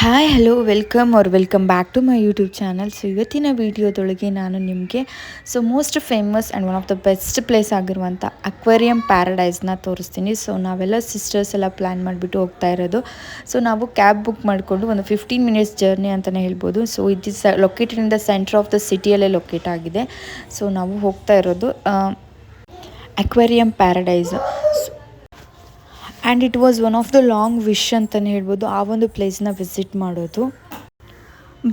Hi hello welcome back to my YouTube channel. So ಇವತ್ತಿನ ವಿಡಿಯೋದೊಳಗೆ ನಾನು ನಿಮಗೆ most famous and one of the best place ಆಗಿರುವಂಥ aquarium ಪ್ಯಾರಡೈಸ್ನ ತೋರಿಸ್ತೀನಿ. ಸೊ ನಾವೆಲ್ಲ ಸಿಸ್ಟರ್ಸ್ ಎಲ್ಲ ಪ್ಲ್ಯಾನ್ ಮಾಡಿಬಿಟ್ಟು ಹೋಗ್ತಾ ಇರೋದು. ಸೊ ನಾವು ಕ್ಯಾಬ್ ಬುಕ್ ಮಾಡಿಕೊಂಡು ಒಂದು 15 ಮಿನಿಟ್ಸ್ ಜರ್ನಿ ಅಂತಲೇ ಹೇಳ್ಬೋದು. So it is located in the center of the ಸಿಟಿಯಲ್ಲೇ ಲೊಕೇಟ್ ಆಗಿದೆ. ಸೊ ನಾವು ಹೋಗ್ತಾ ಇರೋದು aquarium paradise. And it was one of the long wish ಅಂತಲೇ ಹೇಳ್ಬೋದು ಆ ಒಂದು ಪ್ಲೇಸ್ನ ವಿಸಿಟ್ ಮಾಡೋದು.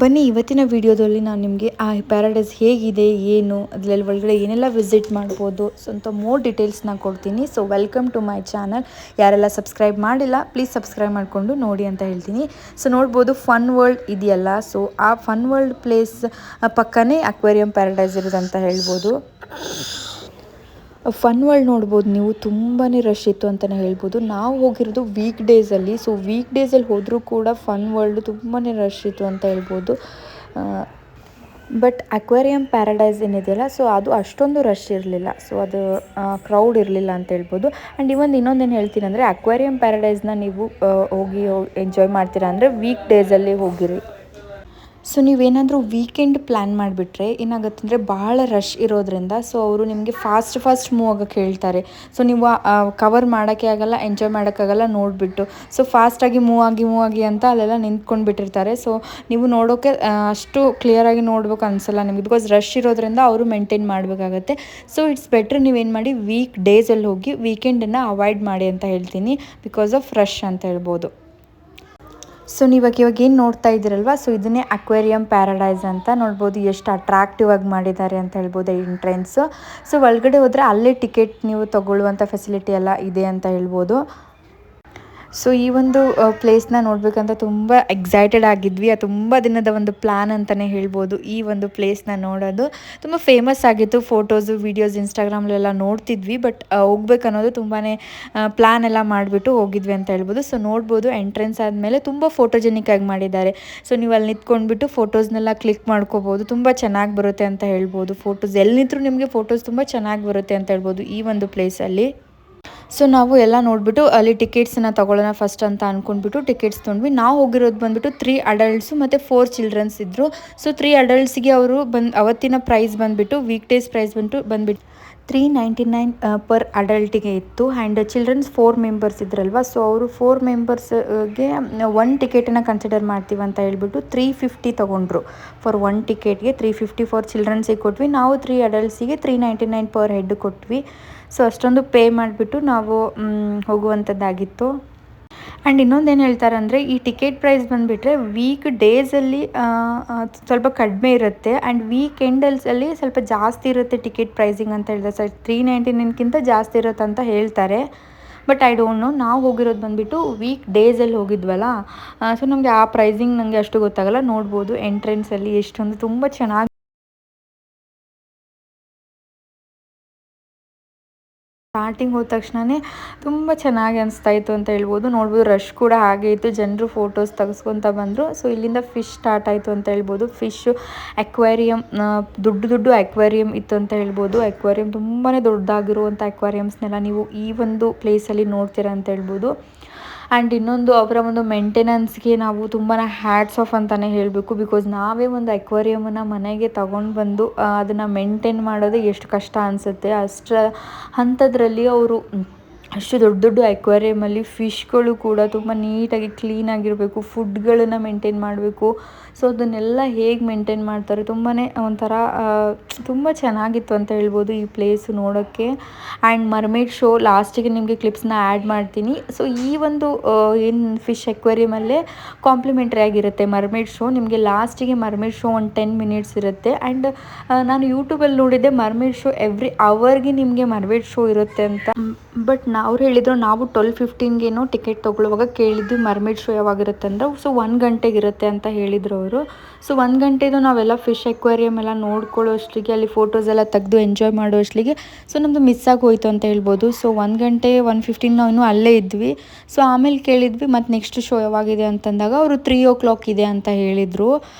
ಬನ್ನಿ ಇವತ್ತಿನ ವಿಡಿಯೋದಲ್ಲಿ ನಾನು ನಿಮಗೆ ಆ ಪ್ಯಾರಡೈಸ್ ಹೇಗಿದೆ, ಏನು ಅದರಲ್ಲಿ ಒಳಗಡೆ ಏನೆಲ್ಲ ವಿಸಿಟ್ ಮಾಡ್ಬೋದು, ಅಂತ ಮೋರ್ ಡೀಟೇಲ್ಸ್ನ ಕೊಡ್ತೀನಿ. So welcome to my channel. ಯಾರೆಲ್ಲ ಸಬ್ಸ್ಕ್ರೈಬ್ ಮಾಡಿಲ್ಲ ಪ್ಲೀಸ್ ಸಬ್ಸ್ಕ್ರೈಬ್ ಮಾಡಿಕೊಂಡು ನೋಡಿ ಅಂತ ಹೇಳ್ತೀನಿ. ಸೊ ನೋಡ್ಬೋದು ಫನ್ ವರ್ಲ್ಡ್ ಇದೆಯಲ್ಲ, ಸೊ ಆ ಫನ್ ವರ್ಲ್ಡ್ ಪ್ಲೇಸ್ ಪಕ್ಕನೇ ಅಕ್ವೇರಿಯಂ ಪ್ಯಾರಡೈಸ್ ಇರೋದಂತ ಹೇಳ್ಬೋದು. ಫನ್ ವರ್ಲ್ಡ್ ನೋಡ್ಬೋದು ನೀವು, ತುಂಬಾ ರಶ್ ಇತ್ತು ಅಂತಲೇ ಹೇಳ್ಬೋದು. ನಾವು ಹೋಗಿರೋದು ವೀಕ್ ಡೇಸಲ್ಲಿ. ಸೊ ವೀಕ್ ಡೇಸಲ್ಲಿ ಹೋದರೂ ಕೂಡ ಫನ್ ವರ್ಲ್ಡ್ ತುಂಬಾ ರಶ್ ಇತ್ತು ಅಂತ ಹೇಳ್ಬೋದು. ಬಟ್ ಅಕ್ವೇರಿಯಂ ಪ್ಯಾರಡೈಸ್ ಏನಿದೆಯಲ್ಲ, ಸೊ ಅದು ಅಷ್ಟೊಂದು ರಶ್ ಇರಲಿಲ್ಲ. ಸೊ ಅದು ಕ್ರೌಡ್ ಇರಲಿಲ್ಲ ಅಂತ ಹೇಳ್ಬೋದು. ಆ್ಯಂಡ್ ಇನ್ನೊಂದೇನು ಹೇಳ್ತೀನಿ ಅಂದರೆ, ಅಕ್ವೇರಿಯಂ ಪ್ಯಾರಡೈಸ್ನ ನೀವು ಹೋಗಿ ಎಂಜಾಯ್ ಮಾಡ್ತೀರಾ ಅಂದರೆ ವೀಕ್ ಡೇಸಲ್ಲಿ ಹೋಗಿರಿ. ಸೊ ನೀವೇನಾದರೂ ವೀಕೆಂಡ್ ಪ್ಲ್ಯಾನ್ ಮಾಡಿಬಿಟ್ರೆ ಏನಾಗುತ್ತೆ ಅಂದರೆ ಭಾಳ ರಶ್ ಇರೋದ್ರಿಂದ ಸೊ ಅವರು ನಿಮಗೆ ಫಾಸ್ಟ್ ಮೂವ್ ಆಗೋಕ್ಕೆ ಹೇಳ್ತಾರೆ. ಸೊ ನೀವು ಕವರ್ ಮಾಡೋಕ್ಕೆ ಆಗಲ್ಲ, ಎಂಜಾಯ್ ಮಾಡೋಕ್ಕಾಗಲ್ಲ ನೋಡಿಬಿಟ್ಟು. ಸೊ ಫಾಸ್ಟಾಗಿ ಮೂವ್ ಆಗಿ ಅಂತ ಅಲ್ಲೆಲ್ಲ ನಿಂತ್ಕೊಂಡು ಬಿಟ್ಟಿರ್ತಾರೆ. ಸೊ ನೀವು ನೋಡೋಕ್ಕೆ ಅಷ್ಟು ಕ್ಲಿಯರಾಗಿ ನೋಡ್ಬೇಕು ಅನಿಸಲ್ಲ ನಿಮಗೆ, ಬಿಕಾಸ್ ರಶ್ ಇರೋದ್ರಿಂದ ಅವರು ಮೇಂಟೈನ್ ಮಾಡಬೇಕಾಗತ್ತೆ. ಸೊ ಇಟ್ಸ್ ಬೆಟ್ರ್ ನೀವೇನು ಮಾಡಿ ವೀಕ್ ಡೇಸಲ್ಲಿ ಹೋಗಿ ವೀಕೆಂಡನ್ನು ಅವಾಯ್ಡ್ ಮಾಡಿ ಅಂತ ಹೇಳ್ತೀನಿ, ಬಿಕಾಸ್ ಆಫ್ ರಶ್ ಅಂತ ಹೇಳ್ಬೋದು. ಸೊ ಇವಾಗ ಏನು ನೋಡ್ತಾ ಇದ್ದೀರಲ್ವ, ಸೊ ಇದನ್ನೇ ಅಕ್ವೇರಿಯಂ ಪ್ಯಾರಡೈಸ್ ಅಂತ ನೋಡ್ಬೋದು. ಎಷ್ಟು ಅಟ್ರಾಕ್ಟಿವ್ ಆಗಿ ಮಾಡಿದ್ದಾರೆ ಅಂತ ಹೇಳ್ಬೋದು ಎಂಟ್ರೆನ್ಸು. ಸೊ ಒಳಗಡೆ ಹೋದರೆ ಅಲ್ಲೇ ಟಿಕೆಟ್ ನೀವು ತೊಗೊಳ್ಳುವಂಥ ಫೆಸಿಲಿಟಿ ಎಲ್ಲ ಇದೆ ಅಂತ ಹೇಳ್ಬೋದು. ಸೊ ಈ ಒಂದು ಪ್ಲೇಸ್ನ ನೋಡಬೇಕಂತ ತುಂಬ ಎಕ್ಸೈಟೆಡ್ ಆಗಿದ್ವಿ. ತುಂಬ ದಿನದ ಒಂದು ಪ್ಲ್ಯಾನ್ ಅಂತಲೇ ಹೇಳ್ಬೋದು. ಈ ಒಂದು ಪ್ಲೇಸ್ನ ನೋಡೋದು ತುಂಬ ಫೇಮಸ್ ಆಗಿತ್ತು. ಫೋಟೋಸು ವೀಡಿಯೋಸ್ ಇನ್ಸ್ಟಾಗ್ರಾಮ್ಲೆಲ್ಲ ನೋಡ್ತಿದ್ವಿ. ಬಟ್ ಹೋಗ್ಬೇಕನ್ನೋದು ತುಂಬಾ ಪ್ಲ್ಯಾನ್ ಎಲ್ಲ ಮಾಡಿಬಿಟ್ಟು ಹೋಗಿದ್ವಿ ಅಂತ ಹೇಳ್ಬೋದು. ಸೊ ನೋಡ್ಬೋದು ಎಂಟ್ರೆನ್ಸ್ ಆದಮೇಲೆ ತುಂಬ ಫೋಟೋಜೆನಿಕ್ ಆಗಿ ಮಾಡಿದ್ದಾರೆ. ಸೊ ನೀವು ಅಲ್ಲಿ ನಿಂತ್ಕೊಂಡ್ಬಿಟ್ಟು ಫೋಟೋಸ್ನೆಲ್ಲ ಕ್ಲಿಕ್ ಮಾಡ್ಕೋಬೋದು. ತುಂಬ ಚೆನ್ನಾಗಿ ಬರುತ್ತೆ ಅಂತ ಹೇಳ್ಬೋದು. ಫೋಟೋಸ್ ಎಲ್ಲಿ ನಿಂತರೂ ನಿಮಗೆ ಫೋಟೋಸ್ ತುಂಬ ಚೆನ್ನಾಗಿ ಬರುತ್ತೆ ಅಂತ ಹೇಳ್ಬೋದು ಈ ಒಂದು ಪ್ಲೇಸಲ್ಲಿ. ಸೊ ನಾವು ಎಲ್ಲ ನೋಡಿಬಿಟ್ಟು ಅಲ್ಲಿ ಟಿಕೆಟ್ಸನ್ನು ತೊಗೊಳ್ಳೋಣ ಫಸ್ಟ್ ಅಂತ ಅಂದ್ಕೊಂಡ್ಬಿಟ್ಟು ಟಿಕೆಟ್ಸ್ ತೊಗೊಂಡ್ವಿ. ನಾವು ಹೋಗಿರೋದು ಬಂದುಬಿಟ್ಟು 3 ಅಡಲ್ಟ್ಸು ಮತ್ತು 4 ಚಿಲ್ಡ್ರನ್ಸ್ ಇದ್ದರು. ಸೊ 3 ಅಡಲ್ಟ್ಸಿಗೆ ಅವರು ಅವತ್ತಿನ ಪ್ರೈಸ್ ಬಂದುಬಿಟ್ಟು ವೀಕ್ ಡೇಸ್ ಪ್ರೈಸ್ ಬಂದುಬಿಟ್ಟು 399 ಪರ್ ಅಡಲ್ಟಿಗೆ ಇತ್ತು. ಆ್ಯಂಡ್ ಚಿಲ್ಡ್ರನ್ಸ್ 4 ಮೆಂಬರ್ಸ್ ಇದ್ರಲ್ವ, ಸೊ ಅವರು 4 ಮೆಂಬರ್ಸ್ಗೆ 1 ಟಿಕೆಟನ್ನು ಕನ್ಸಿಡರ್ ಮಾಡ್ತೀವಿ ಅಂತ ಹೇಳ್ಬಿಟ್ಟು 350 ತೊಗೊಂಡ್ರು. ಫಾರ್ 1 ಟಿಕೆಟ್ಗೆ 350 ಫಾರ್ ಚಿಲ್ಡ್ರನ್ಸಿಗೆ ಕೊಟ್ವಿ. ನಾವು 3 ಅಡಲ್ಟ್ಸಿಗೆ 399 ಪರ್ ಹೆಡ್ ಕೊಟ್ವಿ. ಸೊ ಅಷ್ಟೊಂದು ಪೇ ಮಾಡಿಬಿಟ್ಟು ನಾವು ಹೋಗುವಂಥದ್ದಾಗಿತ್ತು. ಆ್ಯಂಡ್ ಇನ್ನೊಂದೇನು ಹೇಳ್ತಾರೆ ಅಂದರೆ, ಈ ಟಿಕೆಟ್ ಪ್ರೈಸ್ ಬಂದುಬಿಟ್ರೆ ವೀಕ್ ಡೇಸಲ್ಲಿ ಸ್ವಲ್ಪ ಕಡಿಮೆ ಇರುತ್ತೆ, ಆ್ಯಂಡ್ ವೀಕೆಂಡಲ್ಸಲ್ಲಿ ಸ್ವಲ್ಪ ಜಾಸ್ತಿ ಇರುತ್ತೆ ಟಿಕೆಟ್ ಪ್ರೈಸಿಂಗ್ ಅಂತ ಹೇಳ್ತಾರೆ. ಸೊ 399ಕ್ಕಿಂತ ಜಾಸ್ತಿ ಇರುತ್ತೆ ಅಂತ ಹೇಳ್ತಾರೆ. But I don't know. ನಾವು ಹೋಗಿರೋದು ಬಂದುಬಿಟ್ಟು ವೀಕ್ ಡೇಸಲ್ಲಿ ಹೋಗಿದ್ವಲ್ಲ, ಸೊ ನಮಗೆ ಆ ಪ್ರೈಸಿಂಗ್ ನನಗೆ ಅಷ್ಟು ಗೊತ್ತಾಗಲ್ಲ. ನೋಡ್ಬೋದು ಎಂಟ್ರೆನ್ಸಲ್ಲಿ ಎಷ್ಟೊಂದು ತುಂಬ ಚೆನ್ನಾಗಿ ಸ್ಟಾರ್ಟಿಂಗ್ ಹೋದ ತಕ್ಷಣವೇ ತುಂಬ ಚೆನ್ನಾಗಿ ಅನಿಸ್ತಾಯಿತ್ತು ಅಂತ ಹೇಳ್ಬೋದು. ನೋಡ್ಬೋದು ರಶ್ ಕೂಡ ಹಾಗೆ ಇತ್ತು, ಜನರು ಫೋಟೋಸ್ ತೆಗೆಸ್ಕೊತ ಬಂದರು. ಸೊ ಇಲ್ಲಿಂದ ಫಿಶ್ ಸ್ಟಾರ್ಟ್ ಆಯಿತು ಅಂತ ಹೇಳ್ಬೋದು. ಫಿಶ್ಶು ಅಕ್ವೇರಿಯಂ, ದೊಡ್ಡ ಅಕ್ವೇರಿಯಂ ಇತ್ತು ಅಂತ ಹೇಳ್ಬೋದು. ಅಕ್ವೇರಿಯಂ ತುಂಬಾ ದೊಡ್ಡದಾಗಿರುವಂಥ ಅಕ್ವೇರಿಯಮ್ಸ್ನೆಲ್ಲ ನೀವು ಈ ಒಂದು ಪ್ಲೇಸಲ್ಲಿ ನೋಡ್ತೀರಾ ಅಂತ ಹೇಳ್ಬೋದು. ಆ್ಯಂಡ್ ಇನ್ನೊಂದು ಅವರ ಒಂದು ಮೇಂಟೆನೆನ್ಸ್ಗೆ ನಾವು ತುಂಬಾ ಹ್ಯಾಟ್ಸ್ ಆಫ್ ಅಂತಲೇ ಹೇಳಬೇಕು. ಬಿಕಾಸ್ ನಾವೇ ಒಂದು ಅಕ್ವೇರಿಯಮನ್ನು ಮನೆಗೆ ತಗೊಂಡು ಬಂದು ಅದನ್ನು ಮೇಂಟೈನ್ ಮಾಡೋದು ಎಷ್ಟು ಕಷ್ಟ ಅನಿಸುತ್ತೆ. ಅಷ್ಟರ ಹಂತದ್ರಲ್ಲಿ ಅವರು ಅಷ್ಟು ದೊಡ್ಡ ಅಕ್ವೇರಿಯಮಲ್ಲಿ ಫಿಶ್ಗಳು ಕೂಡ ತುಂಬ ನೀಟಾಗಿ ಕ್ಲೀನಾಗಿರಬೇಕು, ಫುಡ್ಗಳನ್ನು ಮೇಂಟೈನ್ ಮಾಡಬೇಕು. ಸೊ ಅದನ್ನೆಲ್ಲ ಹೇಗೆ ಮೇಂಟೈನ್ ಮಾಡ್ತಾರೆ, ತುಂಬಾ ಒಂಥರ ತುಂಬ ಚೆನ್ನಾಗಿತ್ತು ಅಂತ ಹೇಳ್ಬೋದು ಈ ಪ್ಲೇಸು ನೋಡೋಕ್ಕೆ. ಆ್ಯಂಡ್ ಮರ್ಮೇಡ್ ಶೋ ಲಾಸ್ಟಿಗೆ ನಿಮಗೆ ಕ್ಲಿಪ್ಸ್ನ ಆ್ಯಡ್ ಮಾಡ್ತೀನಿ. ಸೊ ಈ ಒಂದು ಏನು ಫಿಶ್ ಅಕ್ವೇರಿಯಮಲ್ಲೇ ಕಾಂಪ್ಲಿಮೆಂಟ್ರಿ ಆಗಿರುತ್ತೆ ಮರ್ಮೇಡ್ ಶೋ. ನಿಮಗೆ ಲಾಸ್ಟಿಗೆ ಮರ್ಮೇಡ್ ಶೋ ಒಂದು 10 ಮಿನಿಟ್ಸ್ ಇರುತ್ತೆ. ಆ್ಯಂಡ್ ನಾನು ಯೂಟ್ಯೂಬಲ್ಲಿ ನೋಡಿದ್ದೆ ಮರ್ಮೇಡ್ ಶೋ ಎವ್ರಿ ಅವರ್ಗೆ ನಿಮಗೆ ಮರ್ಮೇಡ್ ಶೋ ಇರುತ್ತೆ ಅಂತ. ಬಟ್ ಅವ್ರು ಹೇಳಿದರು, ನಾವು 12:15ಗೇನೋ ಟಿಕೆಟ್ ತೊಗೊಳ್ಳುವಾಗ ಕೇಳಿದ್ವಿ ಮರ್ಮೇಡ್ ಶೋ ಯಾವಾಗಿರುತ್ತೆ ಅಂದರೆ, ಸೊ 1 ಗಂಟೆಗೆ ಇರುತ್ತೆ ಅಂತ ಹೇಳಿದರು ಅವರು. ಸೊ 1 ಗಂಟೆದು ನಾವೆಲ್ಲ ಫಿಶ್ ಅಕ್ವೇರಿಯಮ್ ಎಲ್ಲ ನೋಡ್ಕೊಳ್ಳೋ ಅಷ್ಟರಿಗೆ, ಅಲ್ಲಿ ಫೋಟೋಸ್ ಎಲ್ಲ ತೆಗೆದು ಎಂಜಾಯ್ ಮಾಡೋ ಅಷ್ಟರಿಗೆ ಸೊ ನಮ್ಮದು ಮಿಸ್ ಆಗೋಯ್ತು ಅಂತ ಹೇಳ್ಬೋದು. ಸೊ 1 ಗಂಟೆ 1:15 ನಾವು ಇನ್ನೂ ಅಲ್ಲೇ ಇದ್ವಿ. ಸೊ ಆಮೇಲೆ ಕೇಳಿದ್ವಿ ಮತ್ತು ನೆಕ್ಸ್ಟ್ ಶೋ ಯಾವಾಗಿದೆ ಅಂತಂದಾಗ ಅವರು 3 o'clock ಇದೆ ಅಂತ ಹೇಳಿದರು.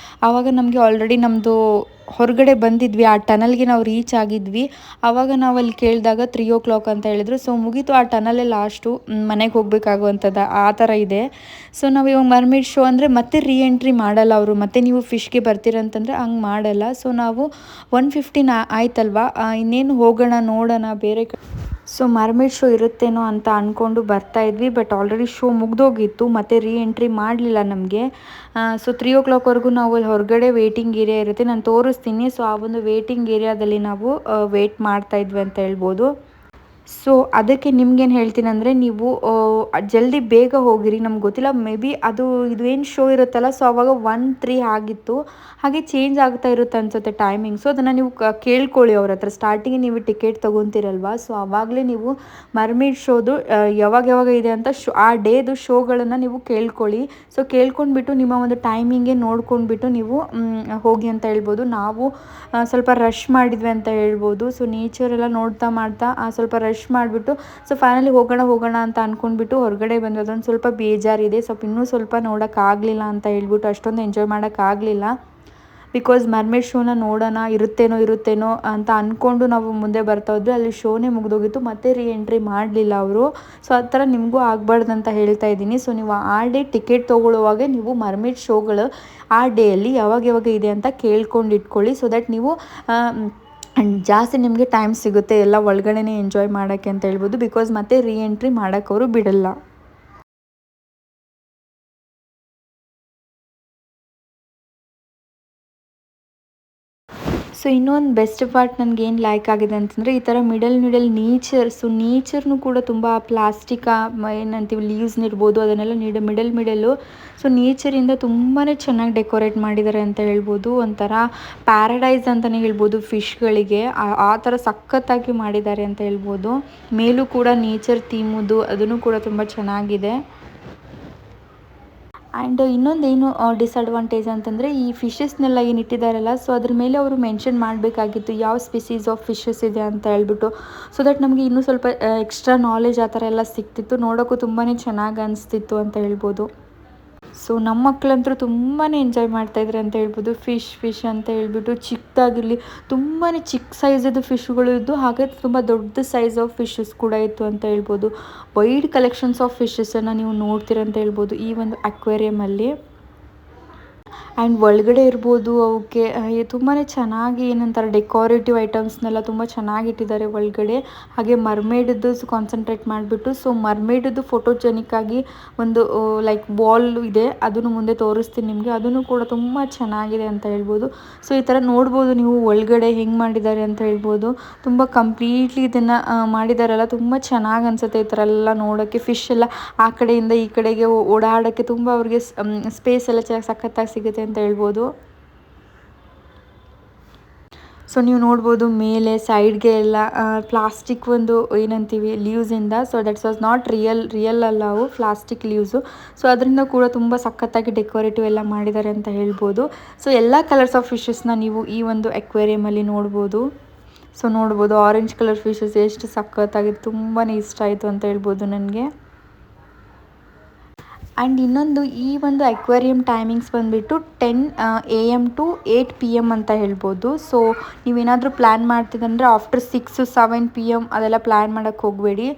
ಆವಾಗ ನಮಗೆ ಆಲ್ರೆಡಿ ನಮ್ಮದು ಹೊರಗಡೆ ಬಂದಿದ್ವಿ, ಆ ಟನಲ್ಗೆ ನಾವು ರೀಚ್ ಆಗಿದ್ವಿ. ಆವಾಗ ನಾವು ಅಲ್ಲಿ ಕೇಳಿದಾಗ 3 o'clock ಅಂತ ಹೇಳಿದ್ರು. ಸೊ ಮುಗೀತು, ಆ ಟನಲ್ಲೇ ಲಾಸ್ಟು, ಮನೆಗೆ ಹೋಗಬೇಕಾಗುವಂಥದ್ದು ಆ ಥರ ಇದೆ. ಸೊ ನಾವು ಇವಾಗ ಮರ್ಮೇಡ್ ಶೋ ಅಂದರೆ ಮತ್ತೆ ಎಂಟ್ರಿ ಮಾಡಲ್ಲ ಅವರು, ಮತ್ತೆ ನೀವು ಫಿಶ್ಗೆ ಬರ್ತೀರಂತಂದರೆ ಹಂಗೆ ಮಾಡಲ್ಲ. ಸೊ ನಾವು 1:15 ಆಯ್ತಲ್ವಾ, ಇನ್ನೇನು ಹೋಗೋಣ ನೋಡೋಣ ಬೇರೆ ಸೊ ಮರ್ಮೇಡ್ ಶೋ ಇರುತ್ತೇನೋ ಅಂತ ಅಂದ್ಕೊಂಡು ಬರ್ತಾಯಿದ್ವಿ. ಬಟ್ ಆಲ್ರೆಡಿ ಶೋ ಮುಗ್ದೋಗಿತ್ತು, ಮತ್ತೆ ಎಂಟ್ರಿ ಮಾಡಲಿಲ್ಲ ನಮಗೆ. ಸೊ 3 o'clockವರೆಗೂ ನಾವು ಅಲ್ಲಿ ಹೊರಗಡೆ ವೇಟಿಂಗ್ ಏರಿಯಾ ಇರುತ್ತೆ, ನಾನು ತೋರಿಸ್ತೀನಿ. ಸೊ ಆ ಒಂದು ವೇಟಿಂಗ್ ಏರಿಯಾದಲ್ಲಿ ನಾವು ವೇಟ್ ಮಾಡ್ತಾಯಿದ್ವಿ ಅಂತ ಹೇಳ್ಬೋದು. ಸೊ ಅದಕ್ಕೆ ನಿಮ್ಗೇನು ಹೇಳ್ತೀನಿ ಅಂದರೆ, ನೀವು ಜಲ್ದಿ ಬೇಗ ಹೋಗಿರಿ. ನಮ್ಗೆ ಗೊತ್ತಿಲ್ಲ, ಮೇ ಬಿ ಇದು ಏನು ಶೋ ಇರುತ್ತಲ್ಲ, ಸೊ ಆವಾಗ 1:03 ಆಗಿತ್ತು. ಹಾಗೆ ಚೇಂಜ್ ಆಗ್ತಾ ಇರುತ್ತೆ ಅನಿಸುತ್ತೆ ಟೈಮಿಂಗ್. ಸೊ ಅದನ್ನು ನೀವು ಕೇಳ್ಕೊಳ್ಳಿ ಅವ್ರ ಹತ್ರ. ಸ್ಟಾರ್ಟಿಂಗ್ ನೀವು ಟಿಕೆಟ್ ತೊಗೊತೀರಲ್ವ, ಸೊ ಆವಾಗಲೇ ನೀವು ಮರ್ಮೇಡ್ ಶೋದು ಯಾವಾಗ ಇದೆ ಅಂತ ಆ ಡೇದು ಶೋಗಳನ್ನು ನೀವು ಕೇಳ್ಕೊಳ್ಳಿ. ಸೊ ಕೇಳ್ಕೊಂಡ್ಬಿಟ್ಟು ನಿಮ್ಮ ಒಂದು ಟೈಮಿಂಗೇ ನೋಡ್ಕೊಂಡ್ಬಿಟ್ಟು ನೀವು ಹೋಗಿ ಅಂತ ಹೇಳ್ಬೋದು. ನಾವು ಸ್ವಲ್ಪ ರಶ್ ಮಾಡಿದ್ವಿ ಅಂತ ಹೇಳ್ಬೋದು. ಸೊ ನೇಚರೆಲ್ಲ ನೋಡ್ತಾ ಮಾಡ್ತಾ ಸ್ವಲ್ಪ ರಶ್ ಮಾಡಿಬಿಟ್ಟು ಸೊ ಫೈನಲಿ ಹೋಗೋಣ ಅಂತ ಅಂದ್ಕೊಂಡ್ಬಿಟ್ಟು ಹೊರಗಡೆ ಬಂದು ಅದೊಂದು ಸ್ವಲ್ಪ ಬೇಜಾರಿದೆ. ಇನ್ನೂ ಸ್ವಲ್ಪ ನೋಡೋಕ್ಕಾಗಲಿಲ್ಲ ಅಂತ ಹೇಳ್ಬಿಟ್ಟು ಅಷ್ಟೊಂದು ಎಂಜಾಯ್ ಮಾಡೋಕ್ಕಾಗಲಿಲ್ಲ. ಬಿಕಾಸ್ ಮರ್ಮೇಡ್ ಶೋನ ನೋಡೋಣ ಇರುತ್ತೇನೋ ಅಂತ ಅಂದ್ಕೊಂಡು ನಾವು ಮುಂದೆ ಬರ್ತಾ ಹೋದ್ವಿ. ಅಲ್ಲಿ ಶೋನೇ ಮುಗಿದೋಗಿತ್ತು, ಮತ್ತೆ ಎಂಟ್ರಿ ಮಾಡಲಿಲ್ಲ ಅವರು. ಸೊ ಆ ಥರ ನಿಮಗೂ ಆಗಬಾರ್ದು ಅಂತ ಹೇಳ್ತಾ ಇದ್ದೀನಿ. ಸೊ ನೀವು ಆ ಡೇ ಟಿಕೆಟ್ ತೊಗೊಳ್ಳುವಾಗ ನೀವು ಮರ್ಮೇಡ್ ಶೋಗಳು ಆ ಡೇಯಲ್ಲಿ ಯಾವಾಗ ಇದೆ ಅಂತ ಕೇಳ್ಕೊಂಡು ಇಟ್ಕೊಳ್ಳಿ. ಸೊ ದ್ಯಾಟ್ ನೀವು ಜಾಸ್ತಿ ನಿಮಗೆ ಟೈಮ್ ಸಿಗುತ್ತೆ ಎಲ್ಲ ಒಳಗಡೆನೇ ಎಂಜಾಯ್ ಮಾಡೋಕ್ಕೆ ಅಂತ ಹೇಳ್ಬೋದು. ಬಿಕಾಸ್ ಮತ್ತೆ ಎಂಟ್ರಿ ಮಾಡೋಕ್ಕೆ ಅವರು ಬಿಡಲ್ಲ. ಸೊ ಇನ್ನೊಂದು ಬೆಸ್ಟ್ ಪಾರ್ಟ್ ನನಗೇನು ಲೈಕ್ ಆಗಿದೆ ಅಂತಂದರೆ, ಈ ಥರ ಮಿಡಲ್ ನೇಚರ್ನು ಕೂಡ ತುಂಬ ಪ್ಲಾಸ್ಟಿಕ್ ಏನಂತೀವಿ ಲೀವ್ಸ್ನಿರ್ಬೋದು ಅದನ್ನೆಲ್ಲ ಮಿಡಲ್ಲು ಸೊ ನೇಚರಿಂದ ತುಂಬಾ ಚೆನ್ನಾಗಿ ಡೆಕೋರೇಟ್ ಮಾಡಿದ್ದಾರೆ ಅಂತ ಹೇಳ್ಬೋದು. ಒಂಥರ ಪ್ಯಾರಡೈಸ್ ಅಂತಲೇ ಹೇಳ್ಬೋದು ಫಿಶ್ಗಳಿಗೆ. ಆ ಥರ ಸಖತ್ತಾಗಿ ಮಾಡಿದ್ದಾರೆ ಅಂತ ಹೇಳ್ಬೋದು. ಮೇಲೂ ಕೂಡ ನೇಚರ್ ಥೀಮುದು ಅದನ್ನು ಕೂಡ ತುಂಬ ಚೆನ್ನಾಗಿದೆ. ಆ್ಯಂಡ್ ಇನ್ನೊಂದೇನು ಡಿಸಡ್ವಾಂಟೇಜ್ ಅಂತಂದರೆ, ಈ ಫಿಶಸ್ನೆಲ್ಲ ಏನು ಇಟ್ಟಿದ್ದಾರಲ್ಲ, ಸೊ ಅದ್ರ ಮೇಲೆ ಅವರು ಮೆನ್ಷನ್ ಮಾಡಬೇಕಾಗಿತ್ತು ಯಾವ ಸ್ಪೀಸೀಸ್ ಆಫ್ ಫಿಶಸ್ ಇದೆ ಅಂತ ಹೇಳ್ಬಿಟ್ಟು. ಸೊ ದಟ್ ನಮಗೆ ಇನ್ನೂ ಸ್ವಲ್ಪ ಎಕ್ಸ್ಟ್ರಾ ನಾಲೆಜ್ ಆ ಥರ ಎಲ್ಲ ಸಿಗ್ತಿತ್ತು, ನೋಡೋಕ್ಕೂ ತುಂಬಾ ಚೆನ್ನಾಗಿ ಅನಿಸ್ತಿತ್ತು ಅಂತ ಹೇಳ್ಬೋದು. ಸೊ ನಮ್ಮ ಮಕ್ಕಳಂತೂ ತುಂಬಾ ಎಂಜಾಯ್ ಮಾಡ್ತಾಯಿದ್ರು ಅಂತ ಹೇಳ್ಬೋದು. ಫಿಶ್ ಅಂತ ಹೇಳ್ಬಿಟ್ಟು ಚಿಕ್ಕದಾಗಿರಲಿ, ತುಂಬಾ ಚಿಕ್ಕ ಸೈಜದ್ದು ಫಿಶ್ಗಳು ಇದ್ದು, ಹಾಗೆ ತುಂಬ ದೊಡ್ಡ ಸೈಜ್ ಆಫ್ ಫಿಶಸ್ ಕೂಡ ಇತ್ತು ಅಂತ ಹೇಳ್ಬೋದು. ವೈಡ್ ಕಲೆಕ್ಷನ್ಸ್ ಆಫ್ ಫಿಶಸನ್ನು ನೀವು ನೋಡ್ತೀರ ಅಂತ ಹೇಳ್ಬೋದು ಈ ಒಂದು ಅಕ್ವೇರಿಯಮಲ್ಲಿ. ಆ್ಯಂಡ್ ಒಳಗಡೆ ಇರ್ಬೋದು ಅವಕ್ಕೆ ತುಂಬಾ ಚೆನ್ನಾಗಿ ಏನಂತಾರೆ ಡೆಕೋರೇಟಿವ್ ಐಟಮ್ಸ್ನೆಲ್ಲ ತುಂಬ ಚೆನ್ನಾಗಿಟ್ಟಿದ್ದಾರೆ ಒಳಗಡೆ. ಹಾಗೆ ಮರ್ಮೇಡದ್ದು ಕಾನ್ಸಂಟ್ರೇಟ್ ಮಾಡಿಬಿಟ್ಟು, ಸೊ ಮರ್ಮೇಡದ್ದು ಫೋಟೋಜೆನಿಕ್ಕಾಗಿ ಒಂದು ಲೈಕ್ ಬಾಲ್ ಇದೆ, ಅದನ್ನು ಮುಂದೆ ತೋರಿಸ್ತೀನಿ ನಿಮಗೆ. ಅದನ್ನು ಕೂಡ ತುಂಬ ಚೆನ್ನಾಗಿದೆ ಅಂತ ಹೇಳ್ಬೋದು. ಸೊ ಈ ಥರ ನೋಡ್ಬೋದು ನೀವು ಒಳಗಡೆ ಹೆಂಗೆ ಮಾಡಿದ್ದಾರೆ ಅಂತ ಹೇಳ್ಬೋದು. ತುಂಬ ಕಂಪ್ಲೀಟ್ಲಿ ಇದನ್ನು ಮಾಡಿದಾರಲ್ಲ, ತುಂಬ ಚೆನ್ನಾಗಿ ಅನಿಸುತ್ತೆ ಈ ಥರ ಎಲ್ಲ ನೋಡೋಕ್ಕೆ. ಫಿಶ್ ಎಲ್ಲ ಆ ಕಡೆಯಿಂದ ಈ ಕಡೆಗೆ ಓಡಾಡೋಕ್ಕೆ ತುಂಬ ಅವ್ರಿಗೆ ಸ್ಪೇಸ್ ಎಲ್ಲ ಸಖತ್ತಾಗಿ ಸಿಗುತ್ತೆ ಅಂತ ಹೇಳ್ಬೋದು. ಸೊ ನೀವು ನೋಡ್ಬೋದು ಮೇಲೆ ಸೈಡ್ಗೆ ಎಲ್ಲ ಪ್ಲಾಸ್ಟಿಕ್ ಒಂದು ಏನಂತೀವಿ ಲೀವ್ಸಿಂದ, so that's was not real ಅಲ್ಲ, ಅವು ಪ್ಲಾಸ್ಟಿಕ್ ಲೀವ್ಸು. ಸೊ ಅದರಿಂದ ಕೂಡ ತುಂಬ ಸಖತ್ತಾಗಿ ಡೆಕೋರೇಟಿವ್ ಎಲ್ಲ ಮಾಡಿದ್ದಾರೆ ಅಂತ ಹೇಳ್ಬೋದು. ಸೊ ಎಲ್ಲ ಕಲರ್ಸ್ ಆಫ್ ಫಿಶಸ್ನ ನೀವು ಈ ಒಂದು ಅಕ್ವೇರಿಯಮಲ್ಲಿ ನೋಡ್ಬೋದು. ಸೊ ನೋಡ್ಬೋದು ಆರೆಂಜ್ ಕಲರ್ ಫಿಶಸ್ ಎಷ್ಟು ಸಖತ್ತಾಗಿ ತುಂಬಾ ಇಷ್ಟ ಆಯಿತು ಅಂತ ಹೇಳ್ಬೋದು ನನಗೆ. ಆ್ಯಂಡ್ ಇನ್ನೊಂದು ಈ ಒಂದು ಅಕ್ವೇರಿಯಂ ಟೈಮಿಂಗ್ಸ್ ಬಂದುಬಿಟ್ಟು 10 AM to 8 PM ಅಂತ ಹೇಳ್ಬೋದು. ಸೊ ನೀವೇನಾದರೂ ಪ್ಲ್ಯಾನ್ ಮಾಡ್ತಿದ್ದಂದರೆ ಆಫ್ಟರ್ 6-7 PM ಅದೆಲ್ಲ ಪ್ಲ್ಯಾನ್ ಮಾಡೋಕ್ಕೆ ಹೋಗಬೇಡಿ.